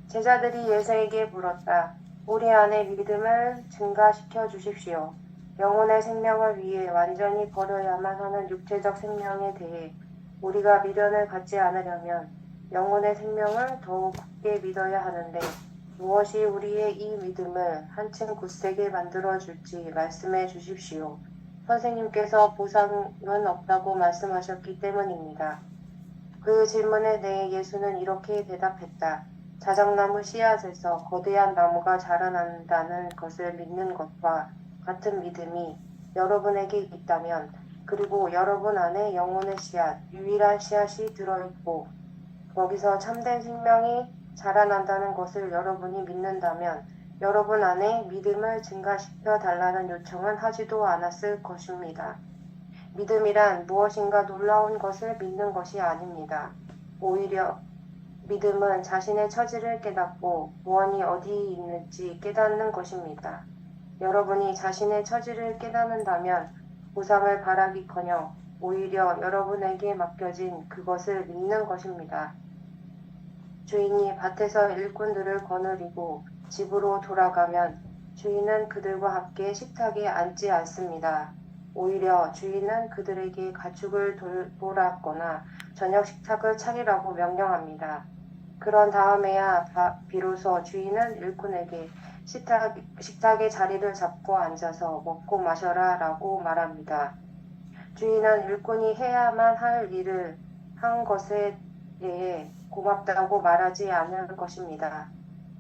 제자들이 예수에게 물었다. 우리 안에 믿음을 증가시켜 주십시오. 영혼의 생명을 위해 완전히 버려야만 하는 육체적 생명에 대해 우리가 미련을 갖지 않으려면 영혼의 생명을 더욱 굳게 믿어야 하는데 무엇이 우리의 이 믿음을 한층 굳세게 만들어 줄지 말씀해 주십시오. 선생님께서 보상은 없다고 말씀하셨기 때문입니다. 그 질문에 대해 예수는 이렇게 대답했다. 자작나무 씨앗에서 거대한 나무가 자라난다는 것을 믿는 것과 같은 믿음이 여러분에게 있다면, 그리고 여러분 안에 영혼의 씨앗, 유일한 씨앗이 들어있고 거기서 참된 생명이 자라난다는 것을 여러분이 믿는다면 여러분 안에 믿음을 증가시켜 달라는 요청은 하지도 않았을 것입니다. 믿음이란 무엇인가 놀라운 것을 믿는 것이 아닙니다. 오히려 믿음은 자신의 처지를 깨닫고 구원이 어디 있는지 깨닫는 것입니다. 여러분이 자신의 처지를 깨닫는다면 보상을 바라기커녕 오히려 여러분에게 맡겨진 그것을 믿는 것입니다. 주인이 밭에서 일꾼들을 거느리고 집으로 돌아가면 주인은 그들과 함께 식탁에 앉지 않습니다. 오히려 주인은 그들에게 가축을 돌보라거나 저녁 식탁을 차리라고 명령합니다. 그런 다음에야 비로소 주인은 일꾼에게 식탁에 자리를 잡고 앉아서 먹고 마셔라 라고 말합니다. 주인은 일꾼이 해야만 할 일을 한 것에 대해 고맙다고 말하지 않을 것입니다.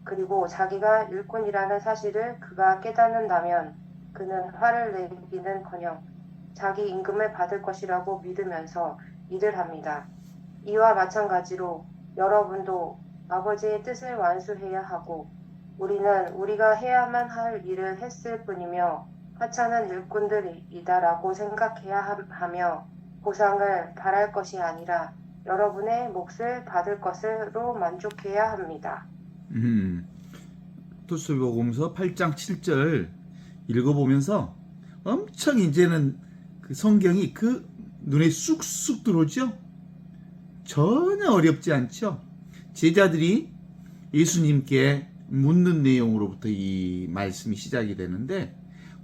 그리고 자기가 일꾼이라는 사실을 그가 깨닫는다면 그는 화를 내기는커녕 자기 임금을 받을 것이라고 믿으면서 일을 합니다. 이와 마찬가지로 여러분도 아버지의 뜻을 완수해야 하고 우리는 우리가 해야만 할 일을 했을 뿐이며 하찮은 일꾼들이다라고 생각해야 하며 보상을 바랄 것이 아니라 여러분의 몫을 받을 것으로 만족해야 합니다. 토스복음서 8장 7절 읽어보면서 엄청 이제는 그 성경이 그 눈에 쑥쑥 들어오죠? 전혀 어렵지 않죠? 제자들이 예수님께 묻는 내용으로부터 이 말씀이 시작이 되는데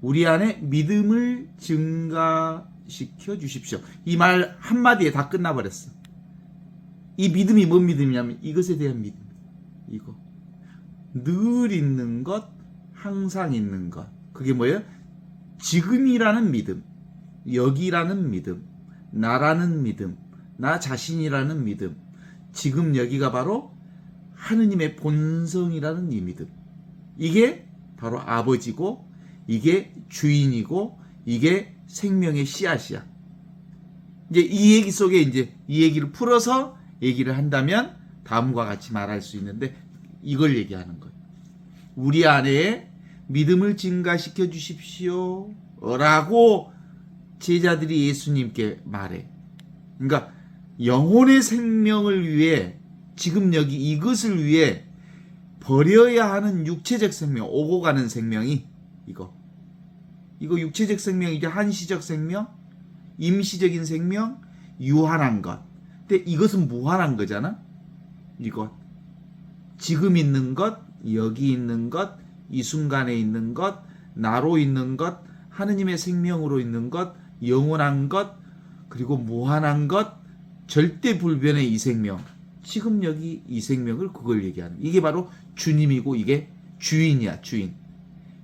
우리 안에 믿음을 증가시켜 주십시오. 이 말 한마디에 다 끝나버렸어. 이 믿음이 뭔 믿음이냐면 이것에 대한 믿음. 이거. 늘 있는 것, 항상 있는 것. 그게 뭐예요? 지금이라는 믿음, 여기라는 믿음, 나라는 믿음, 나 자신이라는 믿음. 지금 여기가 바로 하느님의 본성이라는 이 믿음. 이게 바로 아버지고, 이게 주인이고, 이게 생명의 씨앗이야. 이제 이 얘기 속에 이제 이 얘기를 풀어서 얘기를 한다면 다음과 같이 말할 수 있는데 이걸 얘기하는 거예요. 우리 안에 믿음을 증가시켜 주십시오 라고 제자들이 예수님께 말해. 그러니까 영혼의 생명을 위해 지금 여기 이것을 위해 버려야 하는 육체적 생명, 오고 가는 생명이 이거 육체적 생명이죠. 한시적 생명, 임시적인 생명, 유한한 것. 근데 이것은 무한한 거잖아. 이것. 지금 있는 것, 여기 있는 것, 이 순간에 있는 것, 나로 있는 것, 하느님의 생명으로 있는 것, 영원한 것, 그리고 무한한 것, 절대 불변의 이 생명. 지금 여기 이 생명을 그걸 얘기하는. 이게 바로 주님이고 이게 주인이야, 주인.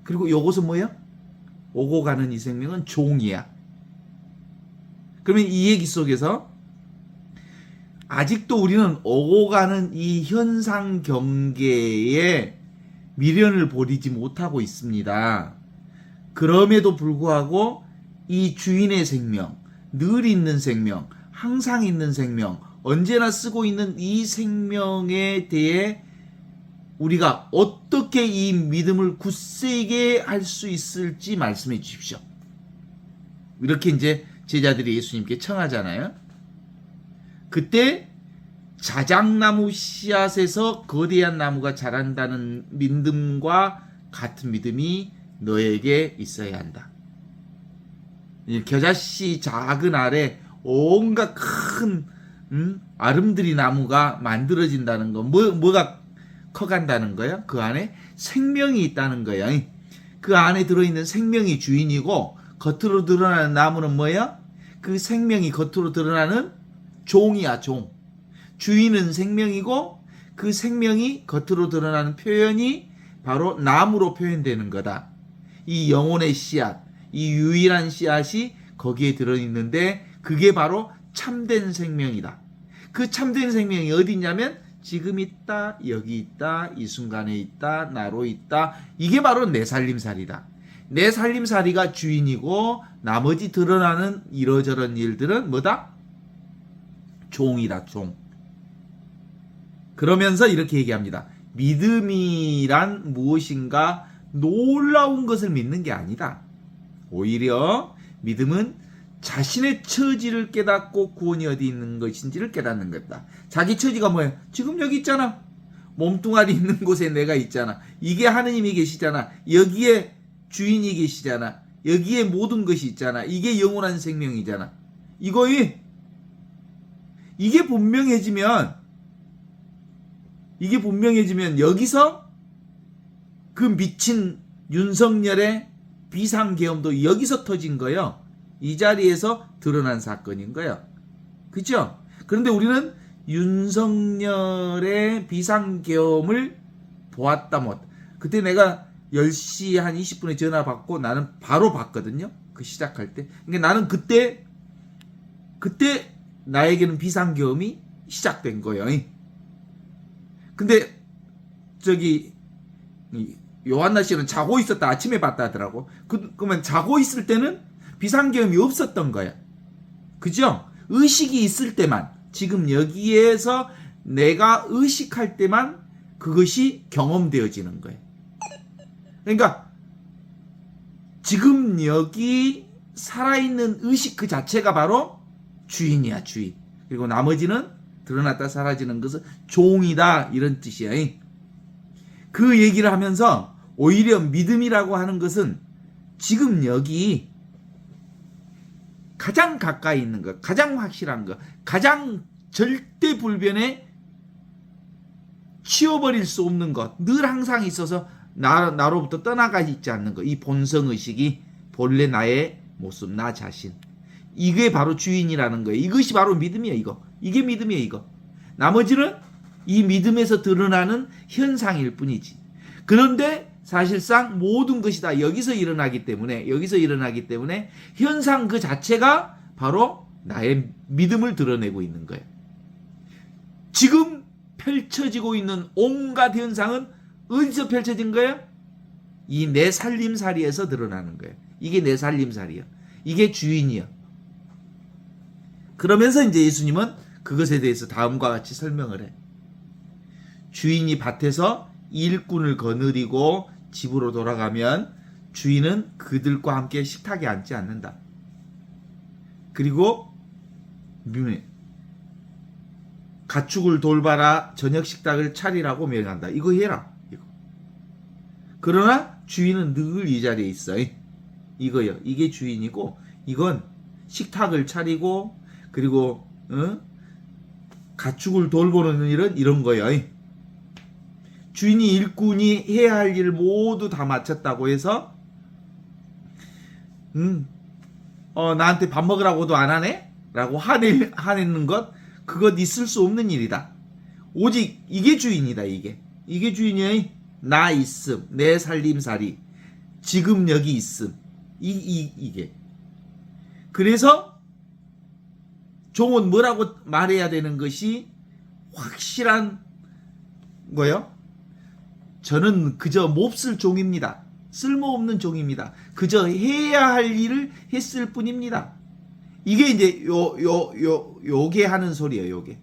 그리고 요것은 뭐야? 오고 가는 이 생명은 종이야. 그러면 이 얘기 속에서 아직도 우리는 오고 가는 이 현상 경계에 미련을 버리지 못하고 있습니다. 그럼에도 불구하고 이 주인의 생명, 늘 있는 생명, 항상 있는 생명, 언제나 쓰고 있는 이 생명에 대해 우리가 어떻게 이 믿음을 굳세게 할 수 있을지 말씀해 주십시오. 이렇게 이제 제자들이 예수님께 청하잖아요. 그때 자작나무 씨앗에서 거대한 나무가 자란다는 믿음과 같은 믿음이 너에게 있어야 한다. 겨자씨 작은 알에 온갖 큰 아름드리 나무가 만들어진다는 거. 뭐가 커간다는 거야. 그 안에 생명이 있다는 거야. 그 안에 들어있는 생명이 주인이고 겉으로 드러나는 나무는 뭐야? 그 생명이 겉으로 드러나는 종이야, 종. 주인은 생명이고 그 생명이 겉으로 드러나는 표현이 바로 나무로 표현되는 거다. 이 영혼의 씨앗, 이 유일한 씨앗이 거기에 들어있는데 그게 바로 참된 생명이다. 그 참된 생명이 어디 있냐면 지금 있다, 여기 있다, 이 순간에 있다, 나로 있다. 이게 바로 내 살림살이다. 내 살림살이가 주인이고 나머지 드러나는 이러저런 일들은 뭐다? 종이다, 종. 그러면서 이렇게 얘기합니다. 믿음이란 무엇인가 놀라운 것을 믿는 게 아니다. 오히려 믿음은 자신의 처지를 깨닫고 구원이 어디 있는 것인지를 깨닫는 것이다. 자기 처지가 뭐예요? 지금 여기 있잖아. 몸뚱아리 있는 곳에 내가 있잖아. 이게 하느님이 계시잖아. 여기에 주인이 계시잖아. 여기에 모든 것이 있잖아. 이게 영원한 생명이잖아. 이게 분명해지면 여기서 그 미친 윤석열의 비상계엄도 여기서 터진 거예요. 이 자리에서 드러난 사건인 거예요. 그렇죠? 그런데 우리는 윤석열의 비상계엄을 보았다 못. 그때 내가 10시 한 20분에 전화 받고 나는 바로 봤거든요. 그 시작할 때. 그러니까 나는 그때 나에게는 비상계엄이 시작된 거예요. 근데 저기 요한나 씨는 자고 있었다. 아침에 봤다 하더라고. 그러면 자고 있을 때는 비상계엄이 없었던 거야. 그죠? 의식이 있을 때만, 지금 여기에서 내가 의식할 때만 그것이 경험되어지는 거예요. 그러니까 지금 여기 살아있는 의식 그 자체가 바로 주인이야, 주인. 그리고 나머지는 드러났다 사라지는 것은 종이다, 이런 뜻이야. 그 얘기를 하면서 오히려 믿음이라고 하는 것은 지금 여기 가장 가까이 있는 것, 가장 확실한 것, 가장 절대 불변에 치워버릴 수 없는 것, 늘 항상 있어서 나로부터 떠나가 있지 않는 것, 이 본성의식이 본래 나의 모습, 나 자신. 이게 바로 주인이라는 거예요. 이것이 바로 믿음이에요, 이거. 이게 믿음이에요, 이거. 나머지는 이 믿음에서 드러나는 현상일 뿐이지. 그런데 사실상 모든 것이 다 여기서 일어나기 때문에 현상 그 자체가 바로 나의 믿음을 드러내고 있는 거예요. 지금 펼쳐지고 있는 온갖 현상은 어디서 펼쳐진 거예요? 이 내 살림살이에서 드러나는 거예요. 이게 내 살림살이야. 이게 주인이야. 그러면서 이제 예수님은 그것에 대해서 다음과 같이 설명을 해. 주인이 밭에서 일꾼을 거느리고 집으로 돌아가면 주인은 그들과 함께 식탁에 앉지 않는다. 그리고 가축을 돌봐라, 저녁 식탁을 차리라고 명한다. 이거 해라. 이거. 그러나 주인은 늘 이 자리에 있어. 이거요. 이게 주인이고, 이건 식탁을 차리고, 그리고 가축을 돌보는 일은 이런 거예요. 주인이 일꾼이 해야 할 일 모두 다 마쳤다고 해서 나한테 밥 먹으라고도 안 하네? 라고 화내는 것, 그것 있을 수 없는 일이다. 오직 이게 주인이다. 이게 주인이야. 나 있음, 내 살림살이, 지금 여기 있음. 이게. 그래서 종은 뭐라고 말해야 되는 것이 확실한 거예요? 저는 그저 몹쓸 종입니다. 쓸모없는 종입니다. 그저 해야 할 일을 했을 뿐입니다. 이게 이제 요게 하는 소리예요, 요게.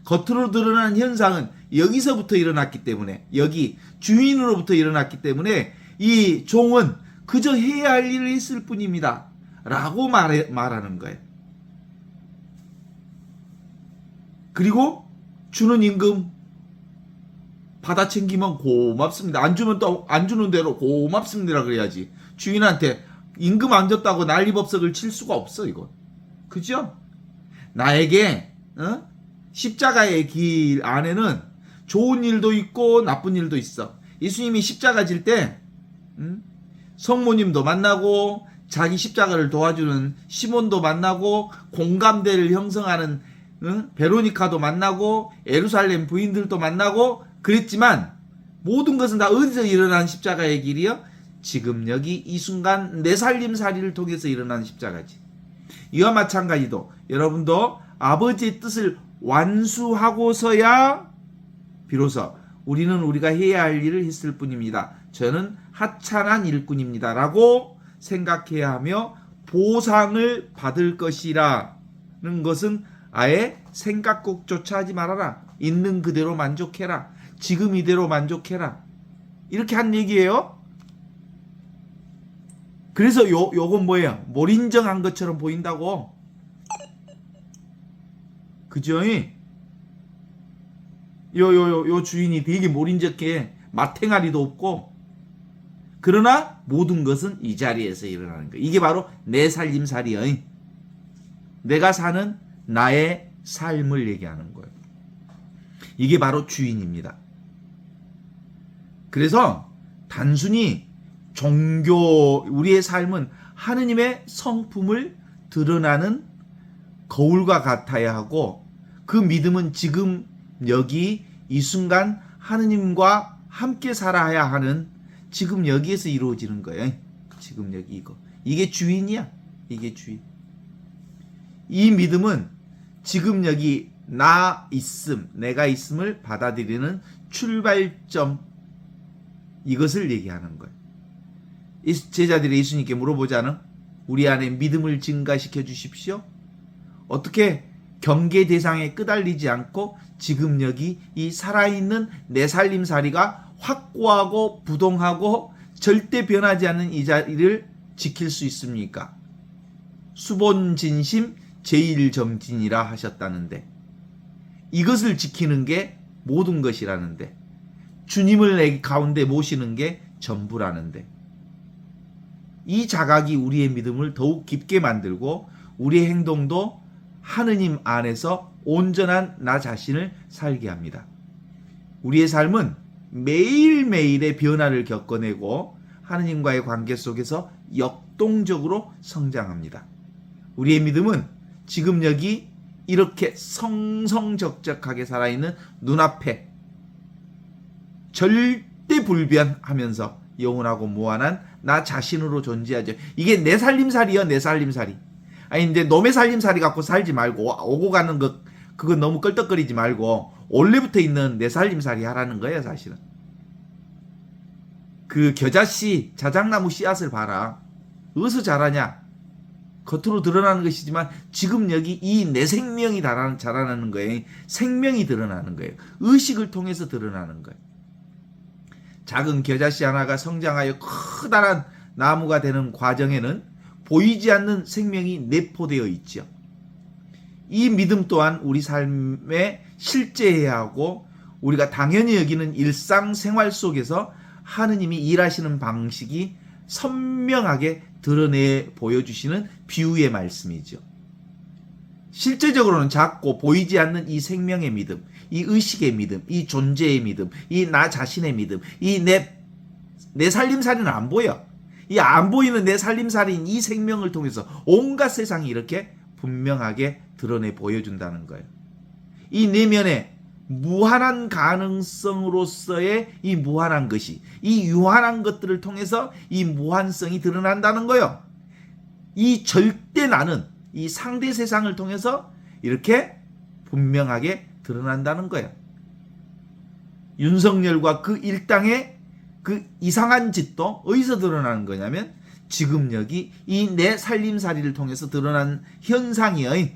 겉으로 드러나는 현상은 여기서부터 일어났기 때문에, 여기 주인으로부터 일어났기 때문에 이 종은 그저 해야 할 일을 했을 뿐입니다. 라고 말하는 거예요. 그리고 주는 임금 받아 챙기면 고맙습니다. 안 주면 또 안 주는 대로 고맙습니다 그래야지. 주인한테 임금 안 줬다고 난리법석을 칠 수가 없어, 이건. 그죠? 나에게 십자가의 길 안에는 좋은 일도 있고 나쁜 일도 있어. 예수님이 십자가 질 때 성모님도 만나고 자기 십자가를 도와주는 시몬도 만나고 공감대를 형성하는 베로니카도 만나고 예루살렘 부인들도 만나고 그랬지만 모든 것은 다 어디서 일어난 십자가의 길이요? 지금 여기 이 순간 내 살림살이를 통해서 일어나는 십자가지. 이와 마찬가지도 여러분도 아버지의 뜻을 완수하고서야 비로소 우리는 우리가 해야 할 일을 했을 뿐입니다. 저는 하찮은 일꾼입니다. 라고 생각해야 하며 보상을 받을 것이라는 것은 아예 생각국조차 하지 말아라. 있는 그대로 만족해라. 지금 이대로 만족해라. 이렇게 한 얘기예요. 그래서 요건 뭐예요? 몰인정한 것처럼 보인다고. 그죠? 요 주인이 되게 몰인적해. 마탱아리도 없고. 그러나 모든 것은 이 자리에서 일어나는 거예요. 이게 바로 내 살림살이요. 내가 사는 나의 삶을 얘기하는 거예요. 이게 바로 주인입니다. 그래서 단순히 종교, 우리의 삶은 하느님의 성품을 드러나는 거울과 같아야 하고 그 믿음은 지금 여기 이 순간 하느님과 함께 살아야 하는 지금 여기에서 이루어지는 거예요. 지금 여기 이거. 이게 주인이야. 이게 주인. 이 믿음은 지금 여기 나 있음, 내가 있음을 받아들이는 출발점, 이것을 얘기하는 거예요. 제자들이 예수님께 물어보자는 우리 안에 믿음을 증가시켜 주십시오. 어떻게 경계 대상에 끄달리지 않고 지금 여기 이 살아있는 내 살림살이가 확고하고 부동하고 절대 변하지 않는 이 자리를 지킬 수 있습니까? 수본진심 제일정진이라 하셨다는데 이것을 지키는 게 모든 것이라는데 주님을 내 가운데 모시는 게 전부라는데 이 자각이 우리의 믿음을 더욱 깊게 만들고 우리의 행동도 하느님 안에서 온전한 나 자신을 살게 합니다. 우리의 삶은 매일매일의 변화를 겪어내고 하느님과의 관계 속에서 역동적으로 성장합니다. 우리의 믿음은 지금 여기 이렇게 성성적적하게 살아있는 눈앞에 절대 불변하면서 영원하고 무한한 나 자신으로 존재하죠. 이게 내 살림살이요, 내 살림살이. 아니 이제 놈의 살림살이 갖고 살지 말고 오고 가는 것 그거 너무 껄떡거리지 말고 원래부터 있는 내 살림살이 하라는 거예요, 사실은. 그 겨자씨, 자작나무 씨앗을 봐라. 어디서 자라냐? 겉으로 드러나는 것이지만 지금 여기 이 내 생명이 자라나는 거예요. 생명이 드러나는 거예요. 의식을 통해서 드러나는 거예요. 작은 겨자씨 하나가 성장하여 커다란 나무가 되는 과정에는 보이지 않는 생명이 내포되어 있죠. 이 믿음 또한 우리 삶에 실제해야 하고 우리가 당연히 여기는 일상생활 속에서 하느님이 일하시는 방식이 선명하게 드러내 보여주시는 비유의 말씀이죠. 실제적으로는 작고 보이지 않는 이 생명의 믿음, 이 의식의 믿음, 이 존재의 믿음, 이 나 자신의 믿음, 이 내 살림살이는 안 보여. 이 안 보이는 내 살림살이인 이 생명을 통해서 온갖 세상이 이렇게 분명하게 드러내 보여준다는 거예요. 이 내면에 무한한 가능성으로서의 이 무한한 것이, 이 유한한 것들을 통해서 이 무한성이 드러난다는 거예요. 이 절대 나는 이 상대 세상을 통해서 이렇게 분명하게 드러난다는 거예요. 윤석열과 그 일당의 그 이상한 짓도 어디서 드러나는 거냐면 지금 여기 이 내 살림살이를 통해서 드러난 현상이에요.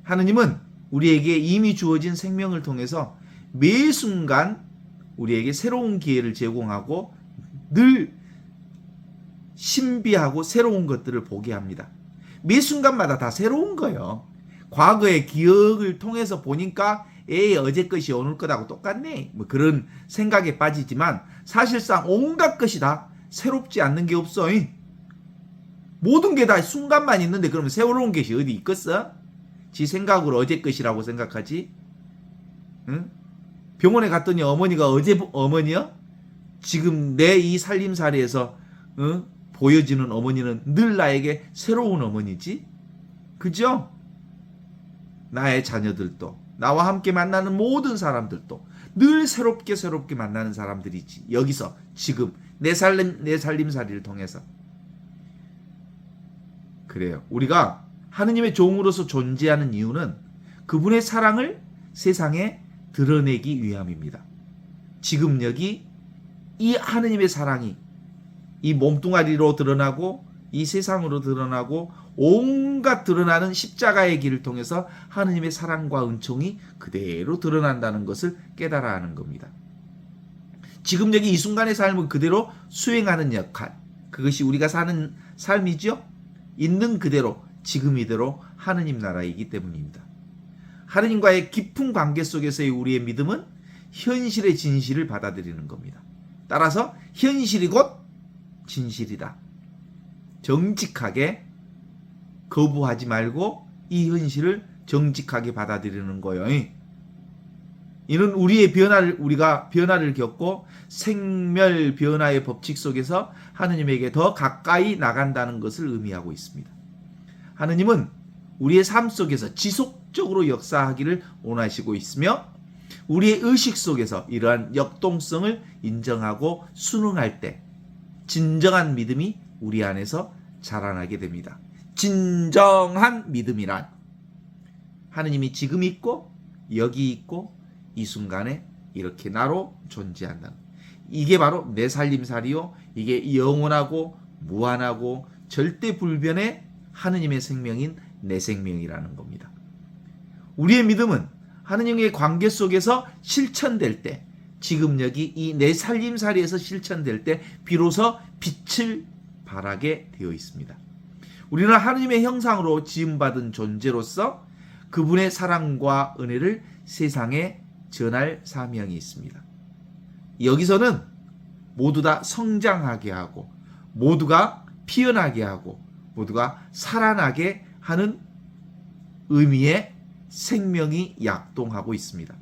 하느님은 우리에게 이미 주어진 생명을 통해서 매 순간 우리에게 새로운 기회를 제공하고 늘 신비하고 새로운 것들을 보게 합니다. 매 순간마다 다 새로운 거예요. 과거의 기억을 통해서 보니까 에이 어제 것이 오늘 것하고 똑같네 뭐 그런 생각에 빠지지만 사실상 온갖 것이 다 새롭지 않는 게 없어. 모든 게 다 순간만 있는데 그러면 새로운 것이 어디 있겠어? 지 생각으로 어제 것이라고 생각하지. 응? 병원에 갔더니 어머니가 어제 어머니야? 지금 내 이 살림살이에서 보여지는 어머니는 늘 나에게 새로운 어머니지. 그죠? 나의 자녀들도 나와 함께 만나는 모든 사람들도 늘 새롭게 만나는 사람들이지. 여기서 지금 내 살림살이를 통해서. 그래요. 우리가 하느님의 종으로서 존재하는 이유는 그분의 사랑을 세상에 드러내기 위함입니다. 지금 여기 이 하느님의 사랑이 이 몸뚱아리로 드러나고 이 세상으로 드러나고 온갖 드러나는 십자가의 길을 통해서 하느님의 사랑과 은총이 그대로 드러난다는 것을 깨달아야 하는 겁니다. 지금 여기 이 순간의 삶을 그대로 수행하는 역할, 그것이 우리가 사는 삶이죠. 있는 그대로 지금 이대로 하느님 나라이기 때문입니다. 하느님과의 깊은 관계 속에서의 우리의 믿음은 현실의 진실을 받아들이는 겁니다. 따라서 현실이 곧 진실이다. 정직하게 거부하지 말고 이 현실을 정직하게 받아들이는 거예요. 이는 우리가 변화를 겪고 생멸 변화의 법칙 속에서 하느님에게 더 가까이 나간다는 것을 의미하고 있습니다. 하느님은 우리의 삶 속에서 지속적으로 역사하기를 원하시고 있으며 우리의 의식 속에서 이러한 역동성을 인정하고 순응할 때 진정한 믿음이 우리 안에서 자라나게 됩니다. 진정한 믿음이란 하느님이 지금 있고 여기 있고 이 순간에 이렇게 나로 존재한다. 이게 바로 내 살림살이요. 이게 영원하고 무한하고 절대 불변의 하느님의 생명인 내 생명이라는 겁니다. 우리의 믿음은 하느님의 관계 속에서 실천될 때, 지금 여기 이 내 살림살이에서 실천될 때 비로소 빛을 발하게 되어 있습니다. 우리는 하느님의 형상으로 지음받은 존재로서 그분의 사랑과 은혜를 세상에 전할 사명이 있습니다. 여기서는 모두 다 성장하게 하고 모두가 피어나게 하고 모두가 살아나게 하는 의미의 생명이 약동하고 있습니다.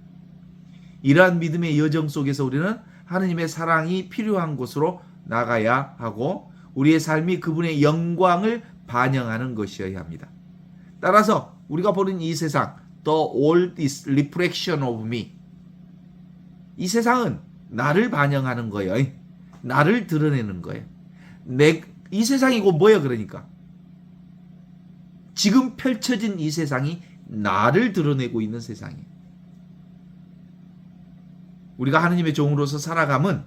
이러한 믿음의 여정 속에서 우리는 하느님의 사랑이 필요한 곳으로 나가야 하고 우리의 삶이 그분의 영광을 반영하는 것이어야 합니다. 따라서 우리가 보는 이 세상, The world is reflection of me. 이 세상은 나를 반영하는 거예요. 나를 드러내는 거예요. 이 세상이고 뭐예요? 그러니까 지금 펼쳐진 이 세상이 나를 드러내고 있는 세상이에요. 우리가 하느님의 종으로서 살아감은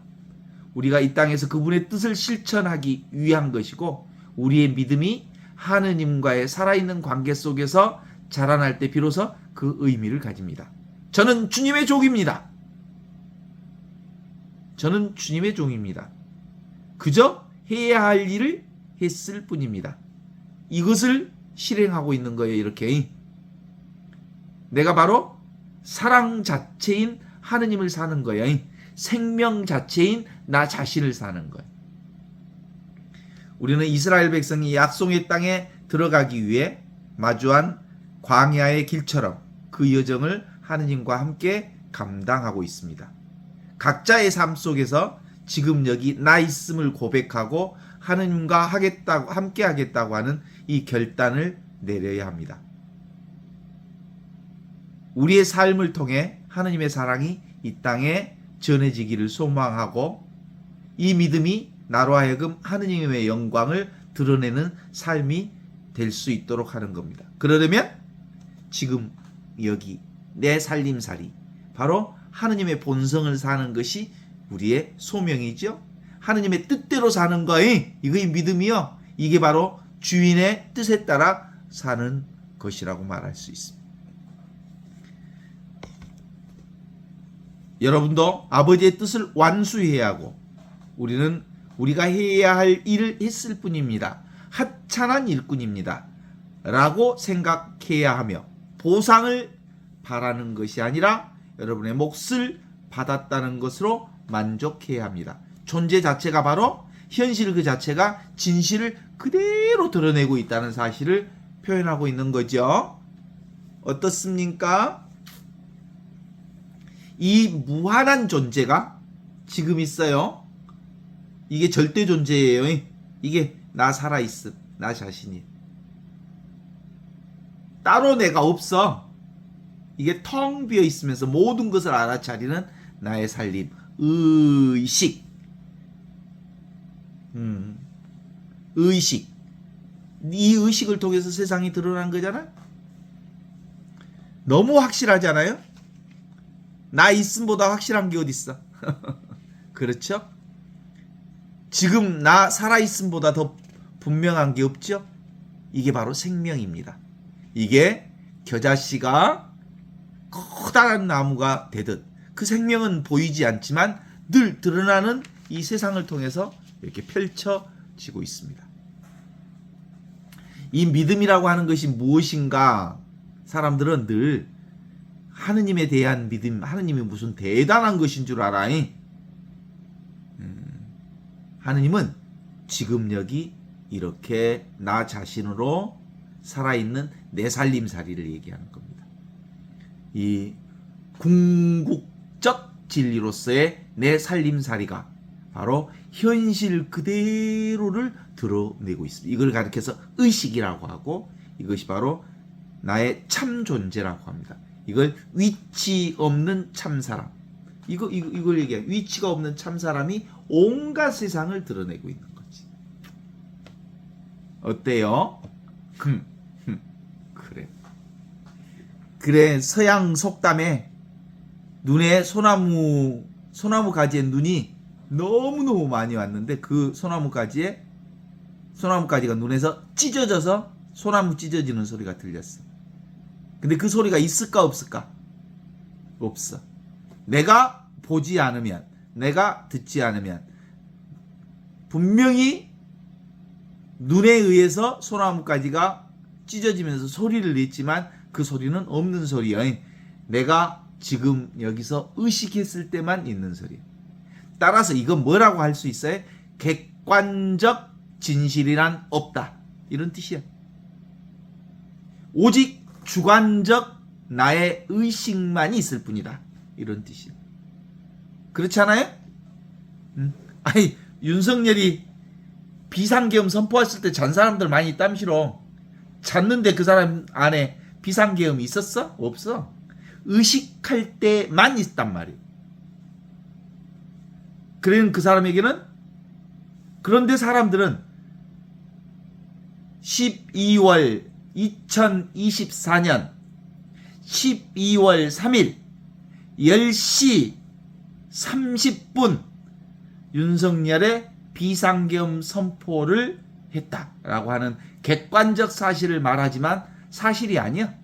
우리가 이 땅에서 그분의 뜻을 실천하기 위한 것이고 우리의 믿음이 하느님과의 살아있는 관계 속에서 자라날 때 비로소 그 의미를 가집니다. 저는 주님의 종입니다. 저는 주님의 종입니다. 그저 해야 할 일을 했을 뿐입니다. 이것을 실행하고 있는 거예요. 이렇게 내가 바로 사랑 자체인 하느님을 사는 거예요. 생명 자체인 나 자신을 사는 거예요. 우리는 이스라엘 백성이 약속의 땅에 들어가기 위해 마주한 광야의 길처럼 그 여정을 하느님과 함께 감당하고 있습니다. 각자의 삶 속에서 지금 여기 나 있음을 고백하고 하느님과 함께 하겠다고 하는 이 결단을 내려야 합니다. 우리의 삶을 통해 하느님의 사랑이 이 땅에 전해지기를 소망하고 이 믿음이 나로 하여금 하느님의 영광을 드러내는 삶이 될 수 있도록 하는 겁니다. 그러려면 지금 여기 내 살림살이 바로 하느님의 본성을 사는 것이 우리의 소명이죠. 하느님의 뜻대로 사는 거에 이거의 믿음이요. 이게 바로 주인의 뜻에 따라 사는 것이라고 말할 수 있습니다. 여러분도 아버지의 뜻을 완수해야 하고 우리는 우리가 해야 할 일을 했을 뿐입니다. 하찮은 일꾼입니다. 라고 생각해야 하며 보상을 바라는 것이 아니라 여러분의 몫을 받았다는 것으로 만족해야 합니다. 존재 자체가 바로 현실 그 자체가 진실을 그대로 드러내고 있다는 사실을 표현하고 있는 거죠. 어떻습니까? 이 무한한 존재가 지금 있어요. 이게 절대 존재예요. 이게 나 살아있음, 나 자신이. 따로 내가 없어. 이게 텅 비어 있으면서 모든 것을 알아차리는 나의 살림, 의식. 의식. 이 의식을 통해서 세상이 드러난 거잖아. 너무 확실하잖아요. 나 있음보다 확실한 게 어딨어. 그렇죠? 지금 나 살아있음보다 더 분명한 게 없죠? 이게 바로 생명입니다. 이게 겨자씨가 커다란 나무가 되듯 그 생명은 보이지 않지만 늘 드러나는 이 세상을 통해서 이렇게 펼쳐지고 있습니다. 이 믿음이라고 하는 것이 무엇인가? 사람들은 늘 하느님에 대한 믿음, 하느님이 무슨 대단한 것인 줄 알아. 하느님은 지금 여기 이렇게 나 자신으로 살아있는 내 살림살이를 얘기하는 겁니다. 이 궁극적 진리로서의 내 살림살이가 바로 현실 그대로를 드러내고 있습니다. 이걸 가리켜서 의식이라고 하고 이것이 바로 나의 참 존재라고 합니다. 이걸 위치 없는 참사람. 이걸 얘기해. 위치가 없는 참사람이 온갖 세상을 드러내고 있는 거지. 어때요? 그래. 그래, 서양 속담에 눈에 소나무 가지에 눈이 너무너무 많이 왔는데 그 소나무 가지가 눈에서 찢어져서 소나무 찢어지는 소리가 들렸어. 근데 그 소리가 있을까 없을까? 없어. 내가 보지 않으면, 내가 듣지 않으면 분명히 눈에 의해서 소나무가지가 찢어지면서 소리를 냈지만 그 소리는 없는 소리야. 내가 지금 여기서 의식했을 때만 있는 소리. 따라서 이건 뭐라고 할 수 있어요? 객관적 진실이란 없다. 이런 뜻이야. 오직 주관적 나의 의식만이 있을 뿐이다. 이런 뜻이야. 그렇지 않아요? 아니, 윤석열이 비상계엄 선포했을 때 잔 사람들 많이 있다면 싫어. 잤는데 그 사람 안에 비상계엄이 있었어? 없어. 의식할 때만 있단 말이야. 그러는 그 사람에게는, 그런데 사람들은 12월 2024년 12월 3일 10시 30분 윤석열의 비상계엄 선포를 했다라고 하는 객관적 사실을 말하지만 사실이 아니야.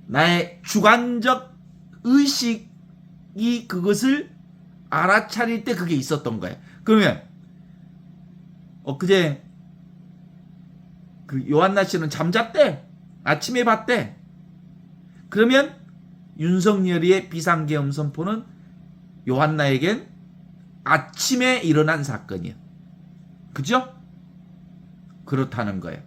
나의 주관적 의식이 그것을 알아차릴 때 그게 있었던 거야. 그러면 엊그제 그 요한나 씨는 잠잤대. 아침에 봤대. 그러면 윤석열이의 비상계엄 선포는 요한나에겐 아침에 일어난 사건이야. 그죠? 그렇다는 거예요.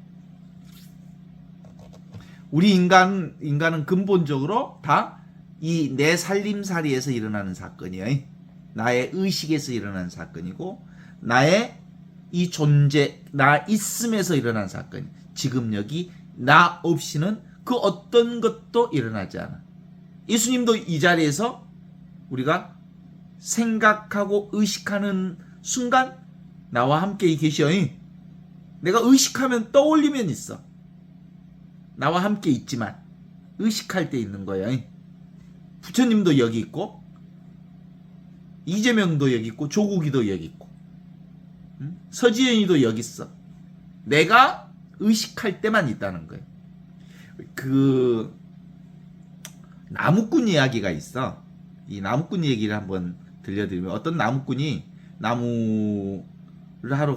우리 인간은 근본적으로 다 이 내 살림살이에서 일어나는 사건이에요. 나의 의식에서 일어나는 사건이고 나의 이 존재, 나 있음에서 일어난 사건. 지금 여기 나 없이는 그 어떤 것도 일어나지 않아. 예수님도 이 자리에서 우리가 생각하고 의식하는 순간 나와 함께 계셔. 내가 의식하면 떠올리면 있어. 나와 함께 있지만 의식할 때 있는 거야. 부처님도 여기 있고 이재명도 여기 있고 조국이도 여기 있고 서지현이도 여기 있어. 내가 의식할 때만 있다는 거예요. 그 나무꾼 이야기가 있어. 이 나무꾼 얘기를 한번 들려드리면 어떤 나무꾼이 나무를 하러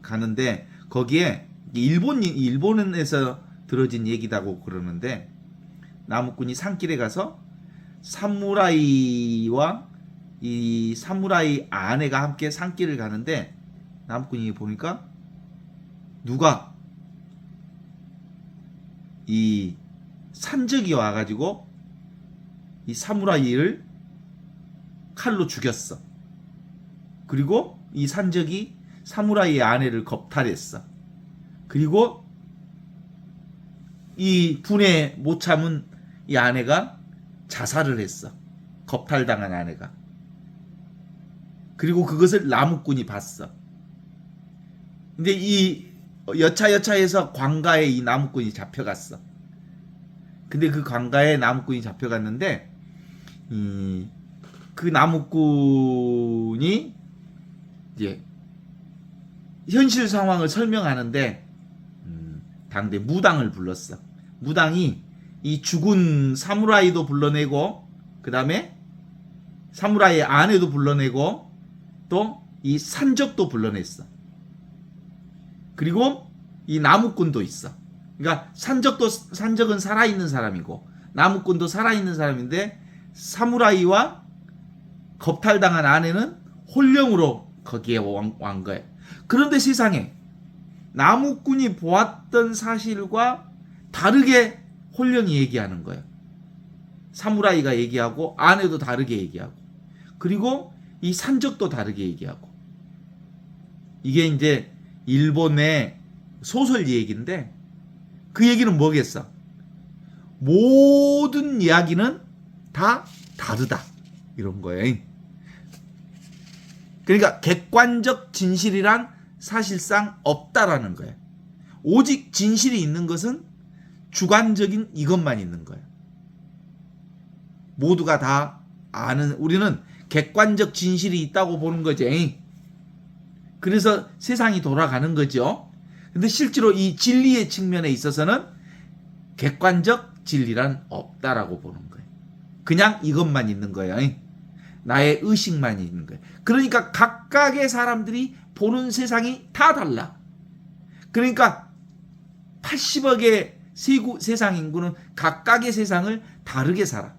가는데 거기에 일본에서 들어진 얘기다고 그러는데 나무꾼이 산길에 가서 사무라이와 이 사무라이 아내가 함께 산길을 가는데 나무꾼이 보니까 누가 이 산적이 와가지고 이 사무라이를 칼로 죽였어. 그리고 이 산적이 사무라이의 아내를 겁탈했어. 그리고 이 분에 못 참은 이 아내가 자살을 했어. 겁탈당한 아내가. 그리고 그것을 나무꾼이 봤어. 근데 이 여차여차해서 관가에 이 나무꾼이 잡혀갔어. 근데 그 관가에 나무꾼이 잡혀갔는데 그 나무꾼이 이제 현실 상황을 설명하는데 당대 무당을 불렀어. 무당이 이 죽은 사무라이도 불러내고 그 다음에 사무라이의 아내도 불러내고 또 이 산적도 불러냈어. 그리고 이 나무꾼도 있어. 그러니까 산적은 살아있는 사람이고 나무꾼도 살아있는 사람인데 사무라이와 겁탈당한 아내는 혼령으로 거기에 온 거예요. 그런데 세상에 나무꾼이 보았던 사실과 다르게 혼령이 얘기하는 거예요. 사무라이가 얘기하고 아내도 다르게 얘기하고 그리고 이 산적도 다르게 얘기하고 이게 이제 일본의 소설 얘기인데 그 얘기는 뭐겠어? 모든 이야기는 다 다르다 이런 거예요. 그러니까 객관적 진실이란 사실상 없다라는 거예요. 오직 진실이 있는 것은 주관적인 이것만 있는 거예요. 모두가 다 아는 우리는 객관적 진실이 있다고 보는 거지. 그래서 세상이 돌아가는 거죠. 근데 실제로 이 진리의 측면에 있어서는 객관적 진리란 없다라고 보는 거예요. 그냥 이것만 있는 거예요. 나의 의식만 있는 거예요. 그러니까 각각의 사람들이 보는 세상이 다 달라. 그러니까 80억의 세상 인구는 각각의 세상을 다르게 살아.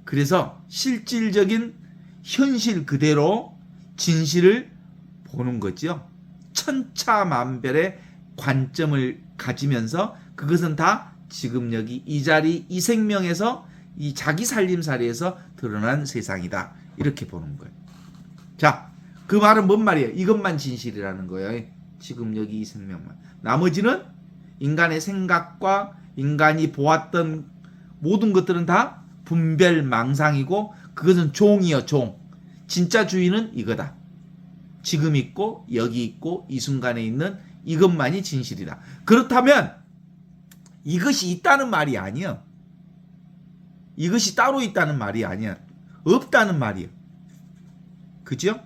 그래서 실질적인 현실 그대로 진실을 보는 거죠. 천차만별의 관점을 가지면서 그것은 다 지금 여기 이 자리 이 생명에서 이 자기 살림살이에서 드러난 세상이다. 이렇게 보는 거예요. 자, 그 말은 뭔 말이에요? 이것만 진실이라는 거예요. 지금 여기 이 생명만. 나머지는 인간의 생각과 인간이 보았던 모든 것들은 다 분별망상이고 그것은 종이요, 종. 진짜 주인은 이거다. 지금 있고 여기 있고 이 순간에 있는 이것만이 진실이다. 그렇다면 이것이 있다는 말이 아니야. 이것이 따로 있다는 말이 아니야. 없다는 말이야. 그죠?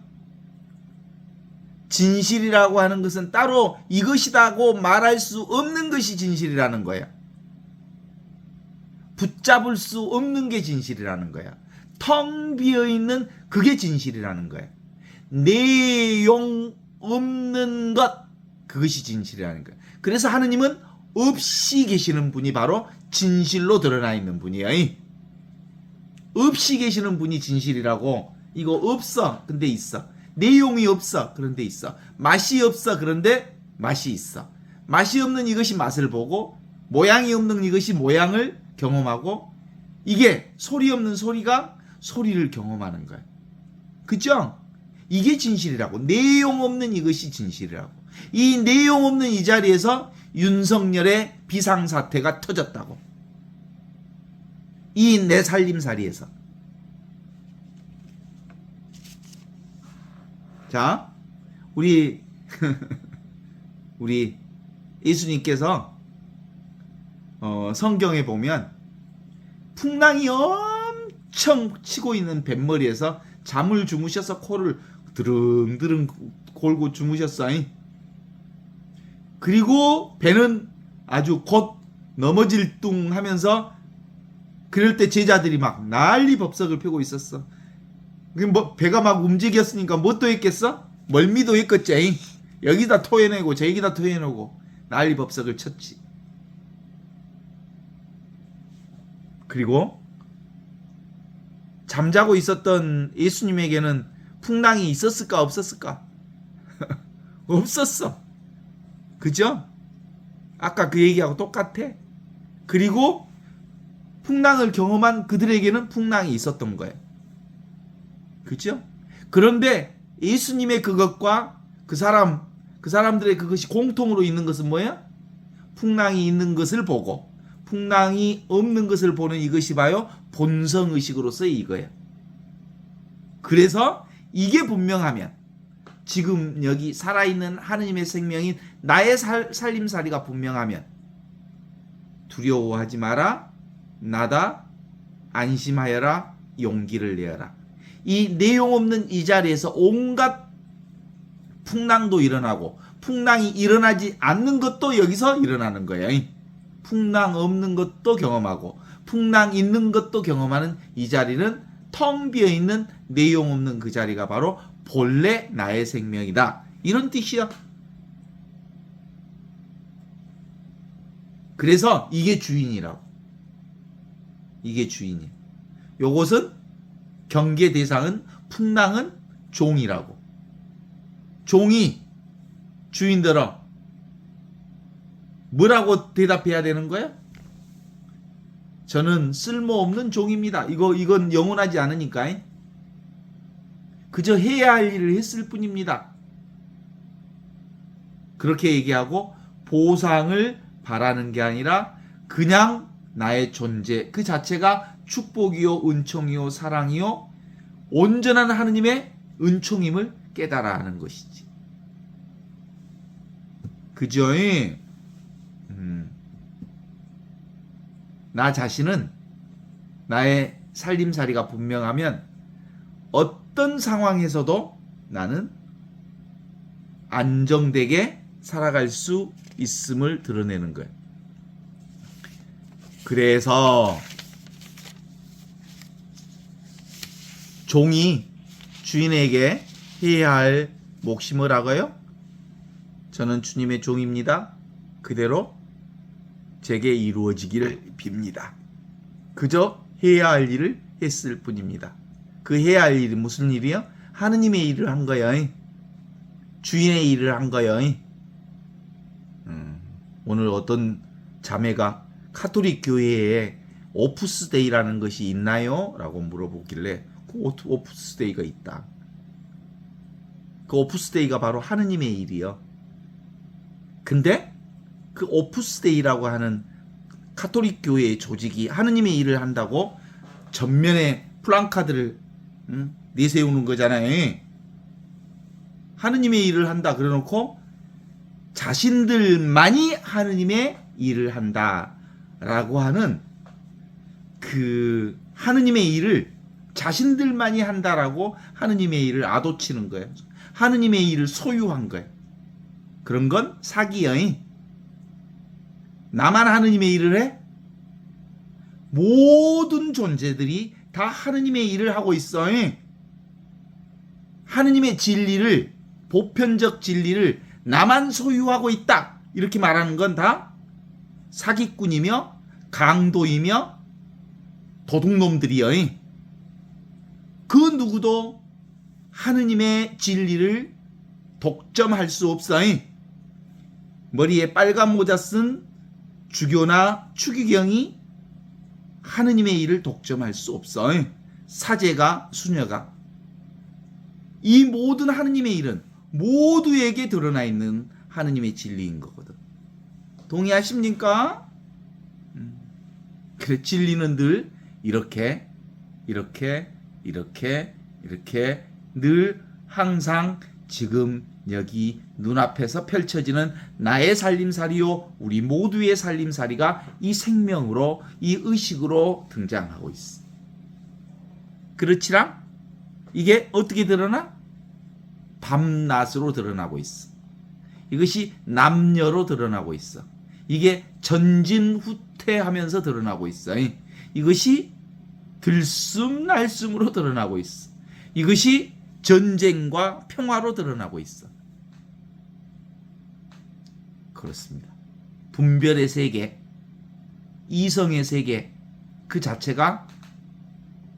진실이라고 하는 것은 따로 이것이다고 말할 수 없는 것이 진실이라는 거야. 붙잡을 수 없는 게 진실이라는 거야. 텅 비어있는 그게 진실이라는 거야. 내용 없는 것 그것이 진실이라는 거야. 그래서 하느님은 없이 계시는 분이 바로 진실로 드러나 있는 분이야. 없이 계시는 분이 진실이라고. 이거 없어 근데 있어. 내용이 없어 그런데 있어. 맛이 없어 그런데 맛이 있어. 맛이 없는 이것이 맛을 보고 모양이 없는 이것이 모양을 경험하고 이게 소리 없는 소리가 소리를 경험하는 거야. 그죠? 이게 진실이라고. 내용 없는 이것이 진실이라고. 이 내용 없는 이 자리에서 윤석열의 비상사태가 터졌다고. 이 내 살림살이에서. 자, 우리 예수님께서 성경에 보면 풍랑이 엄청 치고 있는 뱃머리에서 잠을 주무셔서 코를 드릉드릉 골고 주무셨어. 그리고 배는 아주 곧 넘어질 뚱 하면서 그럴 때 제자들이 막 난리 법석을 펴고 있었어. 뭐 배가 막 움직였으니까 뭣도 했겠어? 멀미도 했겠지. 여기다 토해내고 저기다 토해내고 난리 법석을 쳤지. 그리고 잠자고 있었던 예수님에게는 풍랑이 있었을까 없었을까? 없었어. 그죠? 아까 그 얘기하고 똑같아. 그리고 풍랑을 경험한 그들에게는 풍랑이 있었던 거예요. 그렇죠? 그런데 예수님의 그것과 그 사람들의 그것이 공통으로 있는 것은 뭐예요? 풍랑이 있는 것을 보고 풍랑이 없는 것을 보는 이것이 봐요. 본성의식으로서의 이거예요. 그래서 이게 분명하면 지금 여기 살아있는 하느님의 생명인 나의 살림살이가 분명하면 두려워하지 마라. 나다. 안심하여라. 용기를 내어라. 이 내용 없는 이 자리에서 온갖 풍랑도 일어나고 풍랑이 일어나지 않는 것도 여기서 일어나는 거예요. 풍랑 없는 것도 경험하고 풍랑 있는 것도 경험하는 이 자리는 텅 비어있는 내용 없는 그 자리가 바로 본래 나의 생명이다. 이런 뜻이야. 그래서 이게 주인이라고. 이게 주인이야. 요것은 경계 대상은 풍랑은 종이라고. 종이 주인들어 뭐라고 대답해야 되는 거야? 저는 쓸모없는 종입니다. 이건 영원하지 않으니까. 그저 해야 할 일을 했을 뿐입니다. 그렇게 얘기하고 보상을 바라는 게 아니라 그냥 나의 존재 그 자체가 축복이요 은총이요 사랑이요 온전한 하느님의 은총임을 깨달아 하는 것이지. 그죠? 나 자신은 나의 살림살이가 분명하면 어떤 상황에서도 나는 안정되게 살아갈 수 있음을 드러내는 거예요. 그래서 종이 주인에게 해야 할 몫이 뭐라고요? 저는 주님의 종입니다. 그대로 제게 이루어지기를 빕니다. 그저 해야 할 일을 했을 뿐입니다. 그 해야 할 일이 무슨 일이요? 하느님의 일을 한 거예요. 주인의 일을 한 거예요. 오늘 어떤 자매가 카톨릭 교회에 오프스데이라는 것이 있나요? 라고 물어보길래 그 오프스데이가 있다. 그 오프스데이가 바로 하느님의 일이요. 근데 그 오프스데이라고 하는 카톨릭 교회의 조직이 하느님의 일을 한다고 전면에 플랜카드를 내세우는 거잖아요. 하느님의 일을 한다 그래놓고 자신들만이 하느님의 일을 한다라고 하는 그 하느님의 일을 자신들만이 한다라고 하느님의 일을 아도치는 거예요. 하느님의 일을 소유한 거예요. 그런 건 사기예요. 나만 하느님의 일을 해? 모든 존재들이 다 하느님의 일을 하고 있어. 하느님의 진리를, 보편적 진리를 나만 소유하고 있다. 이렇게 말하는 건 다 사기꾼이며 강도이며 도둑놈들이여. 그 누구도 하느님의 진리를 독점할 수 없어. 머리에 빨간 모자 쓴 주교나 추기경이 하느님의 일을 독점할 수 없어. 사제가, 수녀가. 이 모든 하느님의 일은 모두에게 드러나 있는 하느님의 진리인 거거든. 동의하십니까? 그래, 진리는 늘 이렇게 늘 항상 지금 여기 눈앞에서 펼쳐지는 나의 살림살이요 우리 모두의 살림살이가 이 생명으로 이 의식으로 등장하고 있어. 그렇지랑 이게 어떻게 드러나? 밤낮으로 드러나고 있어. 이것이 남녀로 드러나고 있어. 이게 전진후퇴하면서 드러나고 있어. 이것이 들숨날숨으로 드러나고 있어. 이것이 전쟁과 평화로 드러나고 있어. 그렇습니다. 분별의 세계, 이성의 세계 그 자체가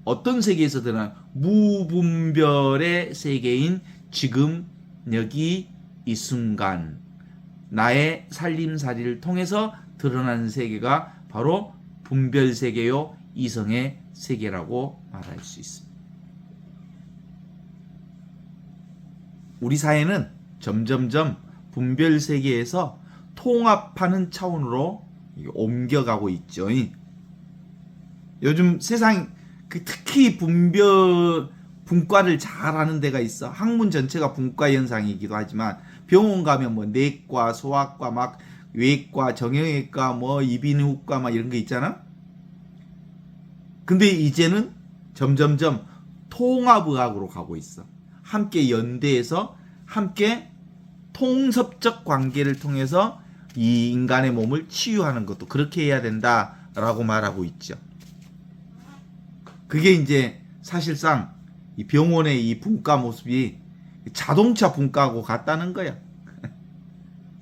어떤 세계에서 드러나? 무분별의 세계인 지금 여기 이 순간 나의 살림살이를 통해서 드러나는 세계가 바로 분별 세계요 이성의 세계라고 말할 수 있습니다. 우리 사회는 점점점 분별 세계에서 통합하는 차원으로 옮겨가고 있죠. 요즘 세상 특히 분과를 잘하는 데가 있어. 학문 전체가 분과 현상이기도 하지만 병원 가면 뭐 내과, 소아과, 막 외과, 정형외과, 뭐 이비인후과 막 이런 게 있잖아. 근데 이제는 점점점 통합의학으로 가고 있어. 함께 연대해서 함께 통섭적 관계를 통해서 이 인간의 몸을 치유하는 것도 그렇게 해야 된다라고 말하고 있죠. 그게 이제 사실상 이 병원의 이 분과 모습이 자동차 분과하고 같다는 거야.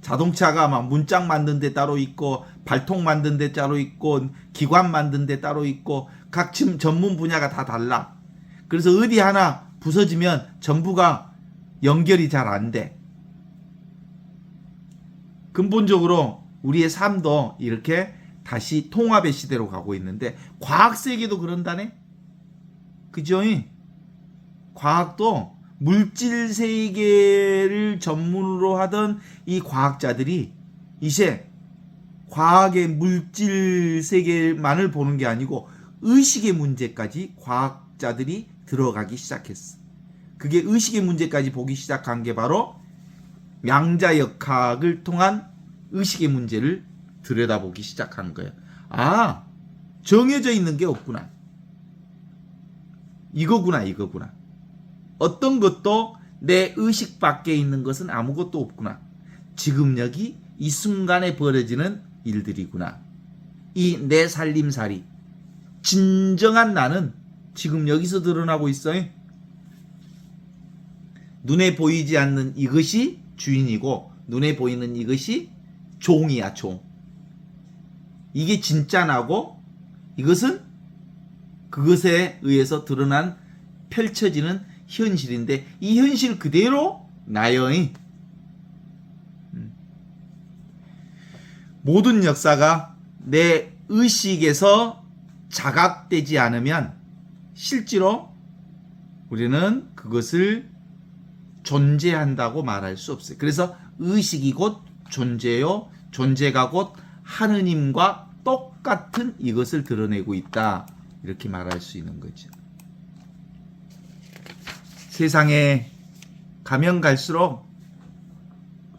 자동차가 막 문짝 만든 데 따로 있고 발통 만든 데 따로 있고 기관 만든 데 따로 있고 각 전문 분야가 다 달라. 그래서 어디 하나 부서지면 전부가 연결이 잘 안 돼. 근본적으로 우리의 삶도 이렇게 다시 통합의 시대로 가고 있는데 과학 세계도 그런다네. 그죠? 과학도 물질 세계를 전문으로 하던 이 과학자들이 이제 과학의 물질 세계만을 보는 게 아니고 의식의 문제까지 과학자들이 들어가기 시작했어. 그게 의식의 문제까지 보기 시작한 게 바로 양자역학을 통한 의식의 문제를 들여다보기 시작한 거야. 아, 정해져 있는 게 없구나. 이거구나. 어떤 것도 내 의식 밖에 있는 것은 아무것도 없구나. 지금 여기 이 순간에 벌어지는 일들이구나. 이 내 살림살이. 진정한 나는 지금 여기서 드러나고 있어요. 눈에 보이지 않는 이것이 주인이고 눈에 보이는 이것이 종이야, 종. 이게 진짜 나고 이것은 그것에 의해서 드러난 펼쳐지는 현실인데 이 현실 그대로 나요. 모든 역사가 내 의식에서 자각되지 않으면 실제로 우리는 그것을 존재한다고 말할 수 없어요. 그래서 의식이 곧 존재요. 존재가 곧 하느님과 똑같은 이것을 드러내고 있다. 이렇게 말할 수 있는 거죠. 세상에 가면 갈수록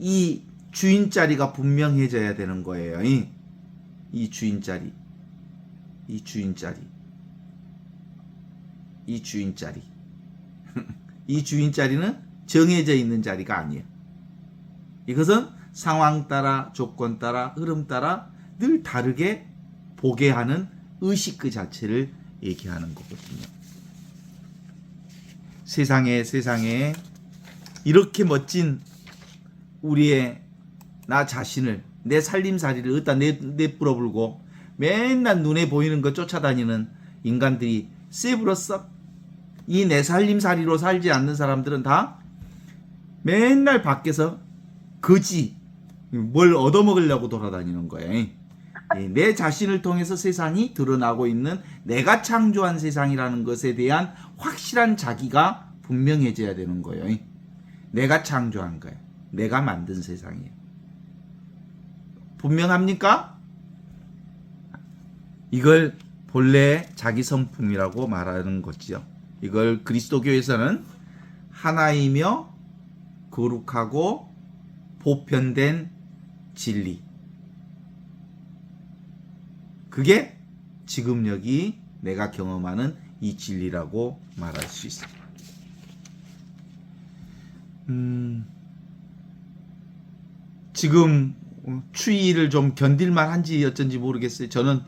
이 주인자리가 분명해져야 되는 거예요. 이 주인자리. 이 주인자리는 정해져 있는 자리가 아니에요. 이것은 상황 따라, 조건 따라, 흐름 따라 늘 다르게 보게 하는 의식 그 자체를 얘기하는 거거든요. 세상에 이렇게 멋진 우리의 나 자신을, 내 살림살이를 어디다 내뿌려불고 맨날 눈에 보이는 거 쫓아다니는 인간들이 쎄불었어. 이 내 살림살이로 살지 않는 사람들은 다 맨날 밖에서 거지 뭘 얻어먹으려고 돌아다니는 거예요. 내 자신을 통해서 세상이 드러나고 있는 내가 창조한 세상이라는 것에 대한 확실한 자기가 분명해져야 되는 거예요. 내가 창조한 거예요. 내가 만든 세상이에요. 분명합니까? 이걸 본래 자기 성품이라고 말하는 거지요. 이걸 그리스도교에서는 하나이며 거룩하고 보편된 진리. 그게 지금 여기 내가 경험하는 이 진리라고 말할 수 있습니다. 지금 추위를 좀 견딜만 한지 어쩐지 모르겠어요. 저는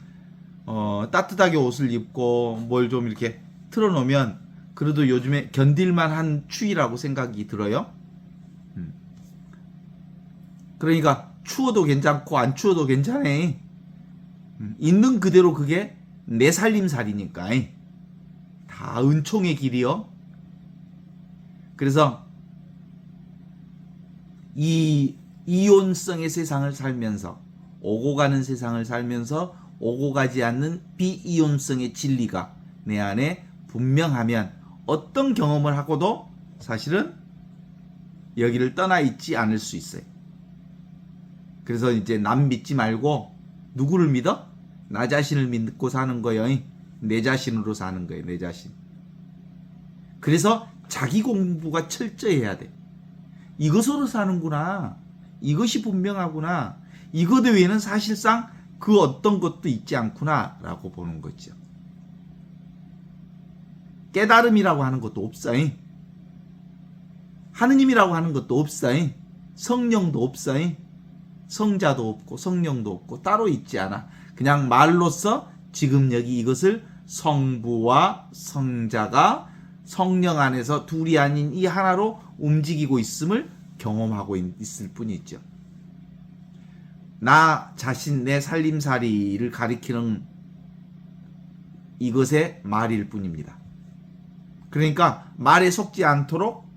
따뜻하게 옷을 입고 뭘 좀 이렇게 틀어놓으면 그래도 요즘에 견딜만한 추위라고 생각이 들어요. 그러니까 추워도 괜찮고 안 추워도 괜찮아. 있는 그대로 그게 내 살림살이니까 다 은총의 길이요. 그래서 이 이온성의 세상을 살면서 오고 가는 세상을 살면서 오고 가지 않는 비이용성의 진리가 내 안에 분명하면 어떤 경험을 하고도 사실은 여기를 떠나 있지 않을 수 있어요. 그래서 이제 남 믿지 말고 누구를 믿어? 나 자신을 믿고 사는 거예요. 내 자신으로 사는 거예요. 내 자신. 그래서 자기 공부가 철저히 해야 돼. 이것으로 사는구나. 이것이 분명하구나. 이것 외에는 사실상 그 어떤 것도 있지 않구나 라고 보는 거죠. 깨달음이라고 하는 것도 없어. 하느님이라고 하는 것도 없어. 성령도 없어. 성자도 없고 성령도 없고 따로 있지 않아. 그냥 말로써 지금 여기 이것을 성부와 성자가 성령 안에서 둘이 아닌 이 하나로 움직이고 있음을 경험하고 있을 뿐이죠. 나 자신 내 살림살이를 가리키는 이것의 말일 뿐입니다. 그러니까 말에 속지 않도록,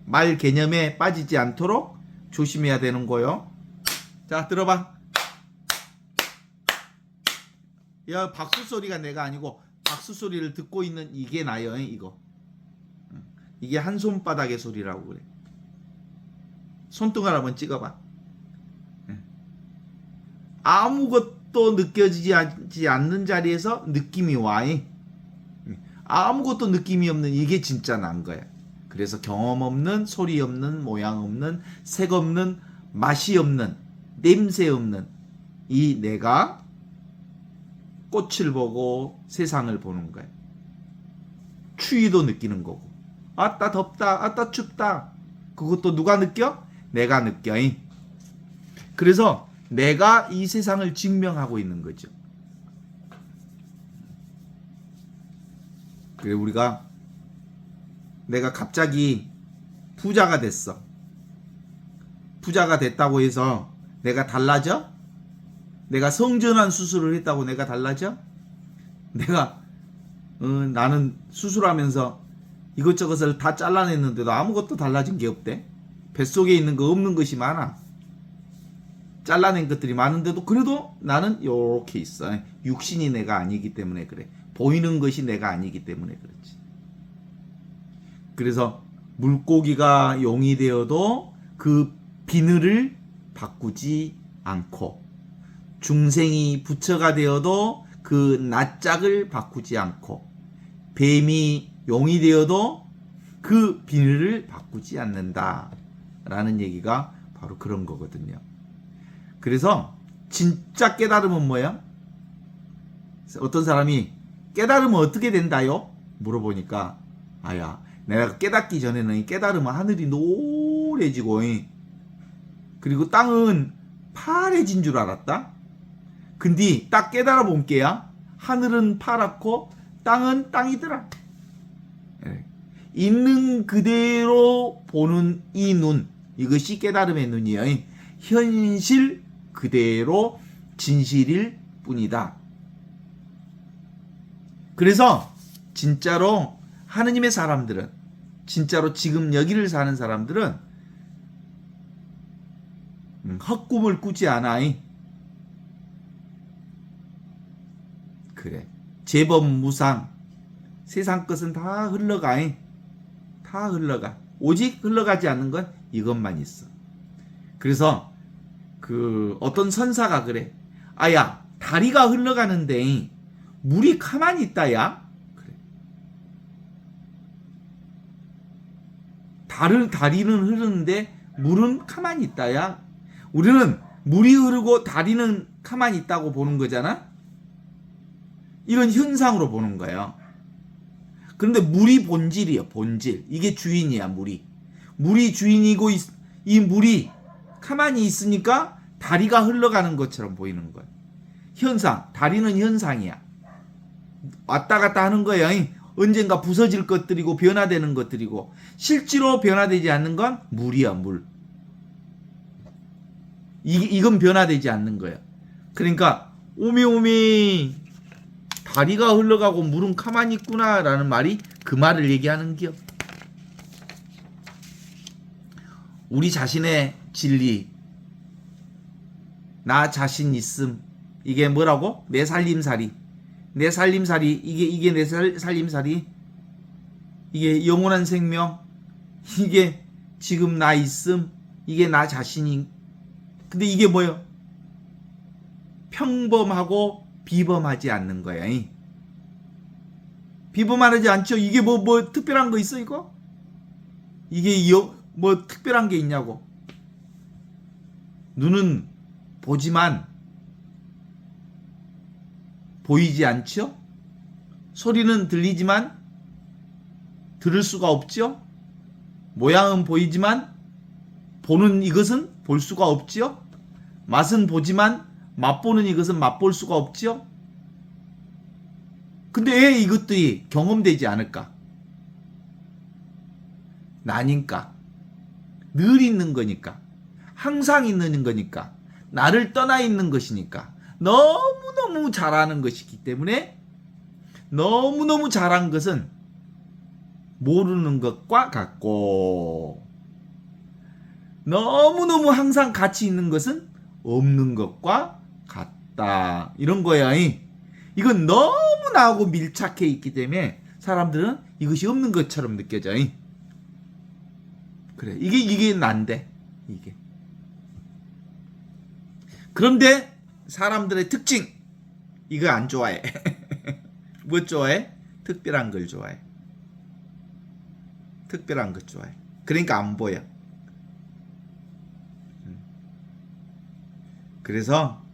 말 개념에 빠지지 않도록 조심해야 되는 거요. 자, 들어봐. 야, 박수 소리가 내가 아니고 박수 소리를 듣고 있는 이게 나요. 이거. 이게 한 손바닥의 소리라고 그래. 손등을 한번 찍어봐. 아무것도 느껴지지 않는 자리에서 느낌이 와. 아무것도 느낌이 없는 이게 진짜 난 거야. 그래서 경험 없는, 소리 없는, 모양 없는, 색 없는, 맛이 없는, 냄새 없는 이 내가 꽃을 보고 세상을 보는 거야. 추위도 느끼는 거고. 아따 덥다, 아따 춥다. 그것도 누가 느껴? 내가 느껴. 그래서 내가 이 세상을 증명하고 있는 거죠. 그래, 내가 갑자기 부자가 됐어. 부자가 됐다고 해서 내가 달라져? 내가 성전환 수술을 했다고 내가 달라져? 나는 수술하면서 이것저것을 다 잘라냈는데도 아무것도 달라진 게 없대. 뱃속에 있는 거 없는 것이 많아. 잘라낸 것들이 많은데도 그래도 나는 요렇게 있어. 육신이 내가 아니기 때문에 그래. 보이는 것이 내가 아니기 때문에 그렇지. 그래서 물고기가 용이 되어도 그 비늘을 바꾸지 않고, 중생이 부처가 되어도 그 낯짝을 바꾸지 않고, 뱀이 용이 되어도 그 비늘을 바꾸지 않는다 라는 얘기가 바로 그런 거거든요. 그래서 진짜 깨달음은 뭐야? 어떤 사람이 깨달으면 어떻게 된다요? 물어보니까, 아야, 내가 깨닫기 전에는 깨달으면 하늘이 노래지고 그리고 땅은 파래진 줄 알았다. 근데 딱 깨달아 본 게야. 하늘은 파랗고 땅은 땅이더라. 있는 그대로 보는 이 눈, 이것이 깨달음의 눈이에요. 현실 그대로 진실일 뿐이다. 그래서 진짜로 하느님의 사람들은, 진짜로 지금 여기를 사는 사람들은 헛꿈을 꾸지 않아. 그래. 제법 무상. 세상 것은 다 흘러가. 다 흘러가. 오직 흘러가지 않는 건 이것만 있어. 그래서 어떤 선사가 그래. 아야, 다리가 흘러가는데 물이 가만히 있다야. 그래. 다리는 흐르는데 물은 가만히 있다야. 우리는 물이 흐르고 다리는 가만히 있다고 보는 거잖아. 이런 현상으로 보는 거예요. 그런데 물이 본질이에요. 본질. 이게 주인이야. 물이 주인이고 이 물이 가만히 있으니까 다리가 흘러가는 것처럼 보이는 거야. 현상. 다리는 현상이야. 왔다 갔다 하는 거야. 언젠가 부서질 것들이고 변화되는 것들이고, 실제로 변화되지 않는 건 물이야. 물. 이건 변화되지 않는 거야. 그러니까 오메 다리가 흘러가고 물은 가만히 있구나 라는 말이 그 말을 얘기하는 기요. 우리 자신의 진리, 나 자신 있음, 이게 뭐라고? 내 살림살이. 내 살림살이. 이게 내 살림살이. 이게 영원한 생명. 이게 지금 나 있음. 이게 나 자신이. 근데 이게 뭐예요? 평범하고 비범하지 않는 거야. 비범하지 않죠? 이게 뭐 특별한 거 있어, 이거? 이게 뭐 특별한 게 있냐고. 눈은 보지만 보이지 않죠? 소리는 들리지만 들을 수가 없죠? 모양은 보이지만 보는 이것은 볼 수가 없죠? 맛은 보지만 맛보는 이것은 맛볼 수가 없죠? 근데 왜 이것들이 경험되지 않을까? 나니까. 늘 있는 거니까. 항상 있는 거니까. 나를 떠나 있는 것이니까. 너무너무 잘하는 것이기 때문에 너무너무 잘한 것은 모르는 것과 같고 너무너무 항상 같이 있는 것은 없는 것과 같다. 이런 거야. 이건 너무 나하고 밀착해 있기 때문에 사람들은 이것이 없는 것처럼 느껴져. 그래. 이게 난데. 이게. 그런데 사람들의 특징. 이거 안 좋아해. 뭐 좋아해? 특별한 걸 좋아해. 특별한 것 좋아해. 그러니까 안 보여. 그래서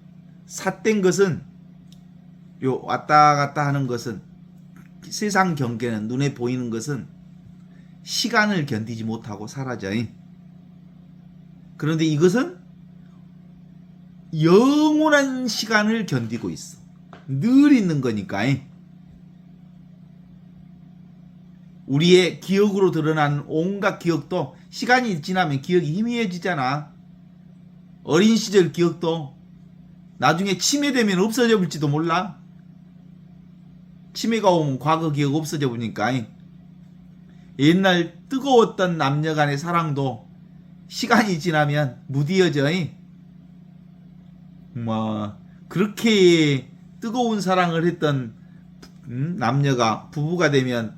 삿된 것은 요 왔다 갔다 하는 것은 세상 경계는 눈에 보이는 것은 시간을 견디지 못하고 사라져. 그런데 이것은 영원한 시간을 견디고 있어. 늘 있는 거니까. 우리의 기억으로 드러난 온갖 기억도 시간이 지나면 기억이 희미해지잖아. 어린 시절 기억도 나중에 치매되면 없어져 볼지도 몰라. 치매가 오면 과거 기억 없어져 보니까 옛날 뜨거웠던 남녀 간의 사랑도 시간이 지나면 무디어져. 뭐 그렇게 뜨거운 사랑을 했던 남녀가 부부가 되면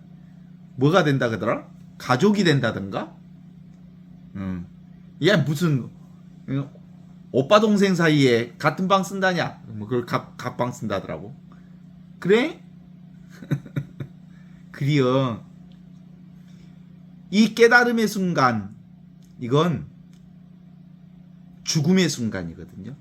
뭐가 된다 그러더라? 가족이 된다던가? 야 무슨 오빠 동생 사이에 같은 방 쓴다냐? 뭐 그걸 각방 쓴다더라고. 그래? 그리요. 이 깨달음의 순간, 이건 죽음의 순간이거든요.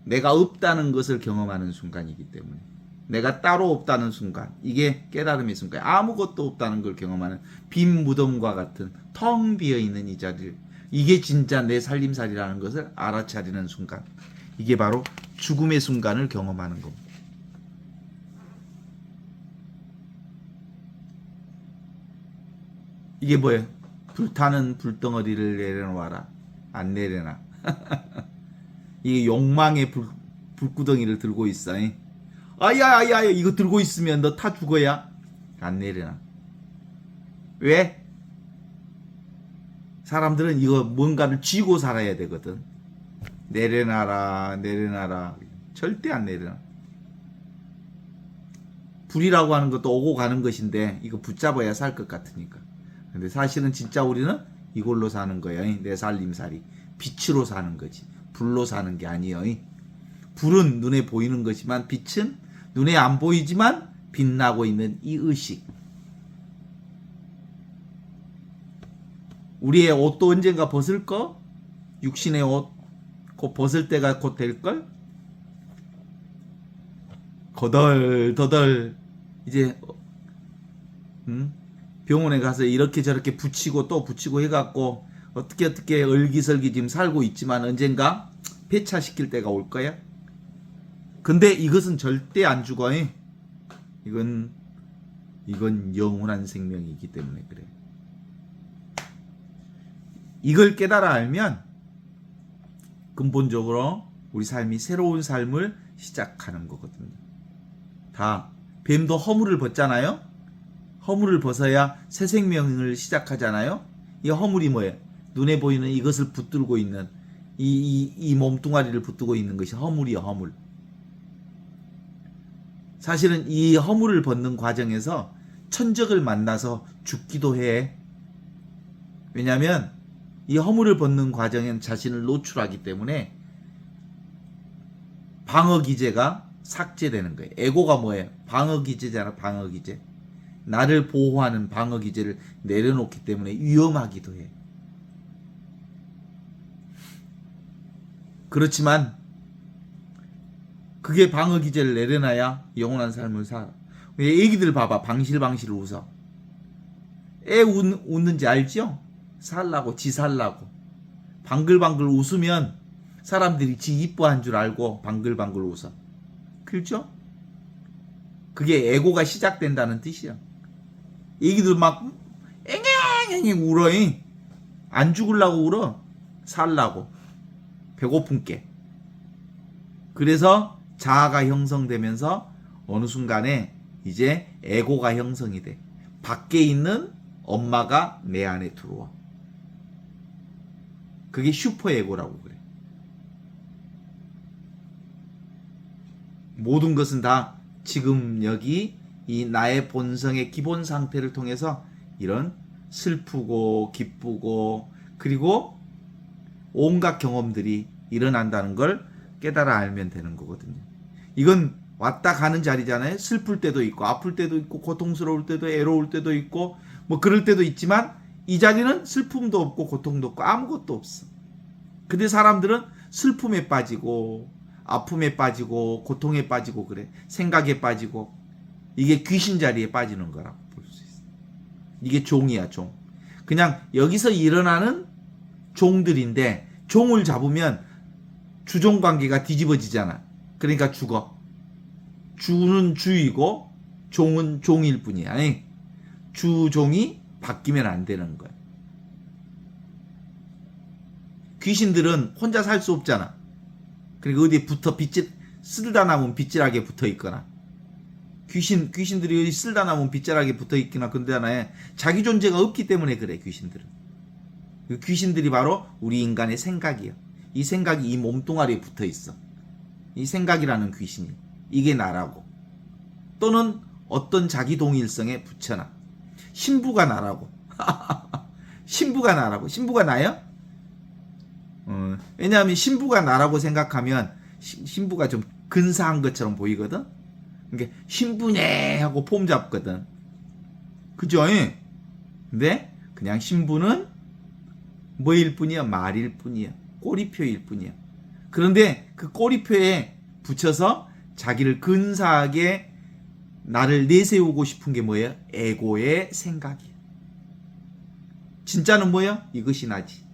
내가 없다는 것을 경험하는 순간이기 때문에. 내가 따로 없다는 순간. 이게 깨달음의 순간. 아무것도 없다는 걸 경험하는 빈 무덤과 같은 텅 비어있는 이 자리를. 이게 진짜 내 살림살이라는 것을 알아차리는 순간. 이게 바로 죽음의 순간을 경험하는 겁니다. 이게 뭐예요? 불타는 불덩어리를 내려놔라. 안 내려놔. 이게 욕망의 불구덩이를 들고 있어. 아야 이거 들고 있으면 너 타 죽어야. 안 내려놔. 왜? 사람들은 이거 뭔가를 쥐고 살아야 되거든. 내려놔라. 절대 안 내려놔. 불이라고 하는 것도 오고 가는 것인데 이거 붙잡아야 살 것 같으니까. 근데 사실은 진짜 우리는 이걸로 사는 거예요. 내 살림살이. 빛으로 사는 거지. 불로 사는 게 아니에요. 불은 눈에 보이는 것이지만 빛은 눈에 안 보이지만 빛나고 있는 이 의식. 우리의 옷도 언젠가 벗을 거? 육신의 옷 곧 벗을 때가 곧 될걸? 거덜 이제 병원에 가서 이렇게 저렇게 붙이고 또 붙이고 해갖고 어떻게 얼기설기 지금 살고 있지만 언젠가 폐차시킬 때가 올 거야. 근데 이것은 절대 안 죽어. 이건 영원한 생명이기 때문에 그래. 이걸 깨달아 알면 근본적으로 우리 삶이 새로운 삶을 시작하는 거거든요. 다 뱀도 허물을 벗잖아요. 허물을 벗어야 새 생명을 시작하잖아요. 이 허물이 뭐예요? 눈에 보이는 이것을 붙들고 있는 이 몸뚱아리를 붙들고 있는 것이 허물이야. 허물. 사실은 이 허물을 벗는 과정에서 천적을 만나서 죽기도 해. 왜냐하면 이 허물을 벗는 과정엔 자신을 노출하기 때문에 방어기제가 삭제되는 거예요. 에고가 뭐예요? 방어기제잖아. 방어기제. 나를 보호하는 방어기제를 내려놓기 때문에 위험하기도 해. 그렇지만 그게 방어기제를 내려놔야 영원한 삶을 살아. 애기들 봐봐. 방실방실 웃어. 애 웃는지 알죠? 살라고, 지 살라고. 방글방글 웃으면 사람들이 지 이뻐한 줄 알고 방글방글 웃어. 그렇죠? 그게 에고가 시작된다는 뜻이야. 애기들 막 앵앵앵 울어. 안 죽으려고 울어. 살라고. 배고픈 게. 그래서 자아가 형성되면서 어느 순간에 이제 에고가 형성이 돼. 밖에 있는 엄마가 내 안에 들어와. 그게 슈퍼에고라고 그래. 모든 것은 다 지금 여기 이 나의 본성의 기본 상태를 통해서 이런 슬프고 기쁘고 그리고 온갖 경험들이 일어난다는 걸 깨달아 알면 되는 거거든요. 이건 왔다 가는 자리잖아요. 슬플 때도 있고 아플 때도 있고 고통스러울 때도 애로울 때도 있고 뭐 그럴 때도 있지만 이 자리는 슬픔도 없고 고통도 없고 아무것도 없어. 근데 사람들은 슬픔에 빠지고 아픔에 빠지고 고통에 빠지고 그래. 생각에 빠지고 이게 귀신 자리에 빠지는 거라고 볼 수 있어. 이게 종이야, 종. 그냥 여기서 일어나는 종들인데 종을 잡으면 주종 관계가 뒤집어지잖아. 그러니까 죽어. 주는 주이고 종은 종일 뿐이야. 아니, 주종이 바뀌면 안 되는 거야. 귀신들은 혼자 살 수 없잖아. 그러니까 어디에 붙어 쓸다 남은 빗질하게 붙어 있거나 귀신들이 어디 쓸다 남은 빗질하게 붙어 있거나 근데 하나에 자기 존재가 없기 때문에 그래. 귀신들은. 그 귀신들이 바로 우리 인간의 생각이야. 이 생각이 이 몸뚱아리에 붙어 있어. 이 생각이라는 귀신이. 이게 나라고. 또는 어떤 자기 동일성에 붙여놔. 신부가 나라고. 신부가 나라고. 신부가 나요? 왜냐하면 신부가 나라고 생각하면 신부가 좀 근사한 것처럼 보이거든. 그러니까 신부네 하고 폼 잡거든. 그죠? 근데 그냥 신부는 뭐일 뿐이야? 말일 뿐이야. 꼬리표일 뿐이야. 그런데 그 꼬리표에 붙여서 자기를 근사하게 나를 내세우고 싶은 게 뭐예요? 에고의 생각이야. 진짜는 뭐야? 이것이 나지.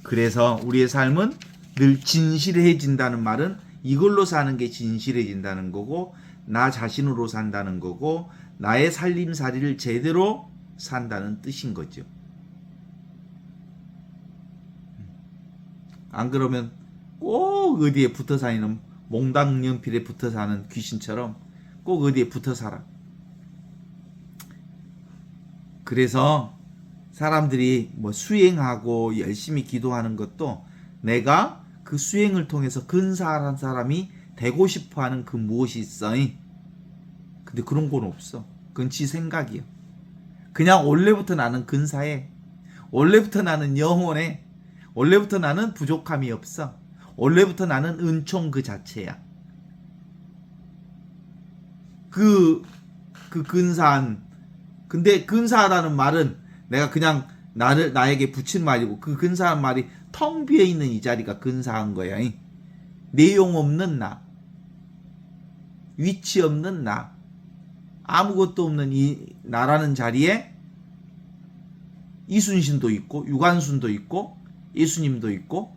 그래서 우리의 삶은 늘 진실해진다는 말은 이걸로 사는 게 진실해진다는 거고 나 자신으로 산다는 거고 나의 살림살이를 제대로 산다는 뜻인 거죠. 안 그러면 꼭 어디에 붙어 사는 몽당연필에 붙어 사는 귀신처럼 꼭 어디에 붙어 살아. 그래서 사람들이 뭐 수행하고 열심히 기도하는 것도 내가 그 수행을 통해서 근사한 사람이 되고 싶어하는 그 무엇이 있어. 근데 그런 건 없어. 그건 지 생각이야. 그냥 원래부터 나는 근사해. 원래부터 나는 영원해. 원래부터 나는 부족함이 없어. 원래부터 나는 은총 그 자체야. 그 근사한. 근데 근사하다는 말은 내가 그냥 나에게 붙인 말이고 그 근사한 말이 텅 비어 있는 이 자리가 근사한 거야. 내용 없는 나. 위치 없는 나. 아무것도 없는 이 나라는 자리에 이순신도 있고 유관순도 있고 예수님도 있고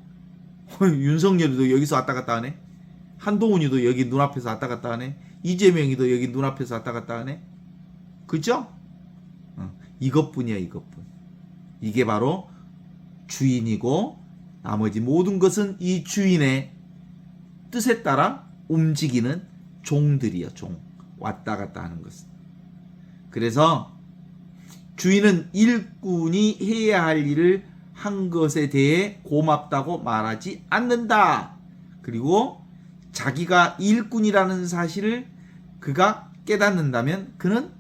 윤석열이도 여기서 왔다 갔다 하네. 한동훈이도 여기 눈앞에서 왔다 갔다 하네. 이재명이도 여기 눈앞에서 왔다 갔다 하네. 그죠? 이것뿐이야. 이것뿐. 이게 바로 주인이고 나머지 모든 것은 이 주인의 뜻에 따라 움직이는 종들이야. 종. 왔다 갔다 하는 것은. 그래서 주인은 일꾼이 해야 할 일을 한 것에 대해 고맙다고 말하지 않는다. 그리고 자기가 일꾼이라는 사실을 그가 깨닫는다면 그는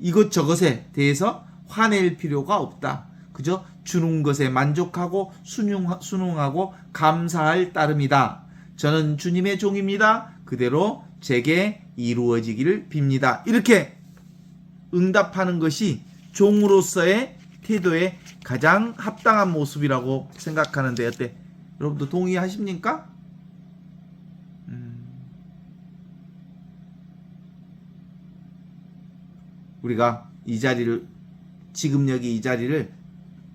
이것저것에 대해서 화낼 필요가 없다. 그저 주는 것에 만족하고 순응하고 감사할 따름이다. 저는 주님의 종입니다. 그대로 제게 이루어지기를 빕니다. 이렇게 응답하는 것이 종으로서의 태도의 가장 합당한 모습이라고 생각하는데 어때? 여러분도 동의하십니까? 우리가 이 자리를, 지금 여기 이 자리를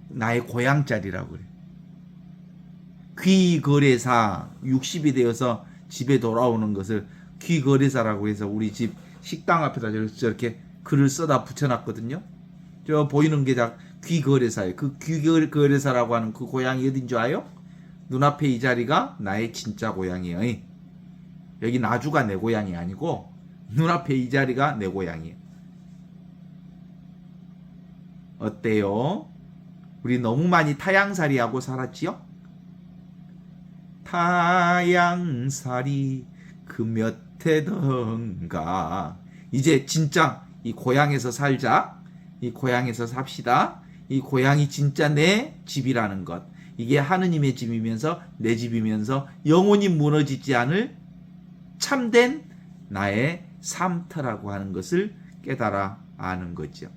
나의 고향 자리라고 그래. 귀거래사 60이 되어서 집에 돌아오는 것을 귀거래사라고 해서 우리 집 식당 앞에다 저렇게 글을 써다 붙여놨거든요. 저 보이는 게 다 귀거래사예요. 그 귀거래사라고 하는 그 고향이 어딘 줄 아요? 눈앞에 이 자리가 나의 진짜 고향이에요. 여기 나주가 내 고향이 아니고 눈앞에 이 자리가 내 고향이에요. 어때요? 우리 너무 많이 타향살이하고 살았지요? 타향살이 그 몇 해던가. 이제 진짜 이 고향에서 살자. 이 고향에서 삽시다. 이 고향이 진짜 내 집이라는 것. 이게 하느님의 집이면서 내 집이면서 영원히 무너지지 않을 참된 나의 삶터라고 하는 것을 깨달아 아는 거죠.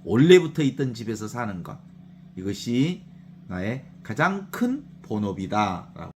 원래부터 있던 집에서 사는 것. 이것이 나의 가장 큰 본업이다.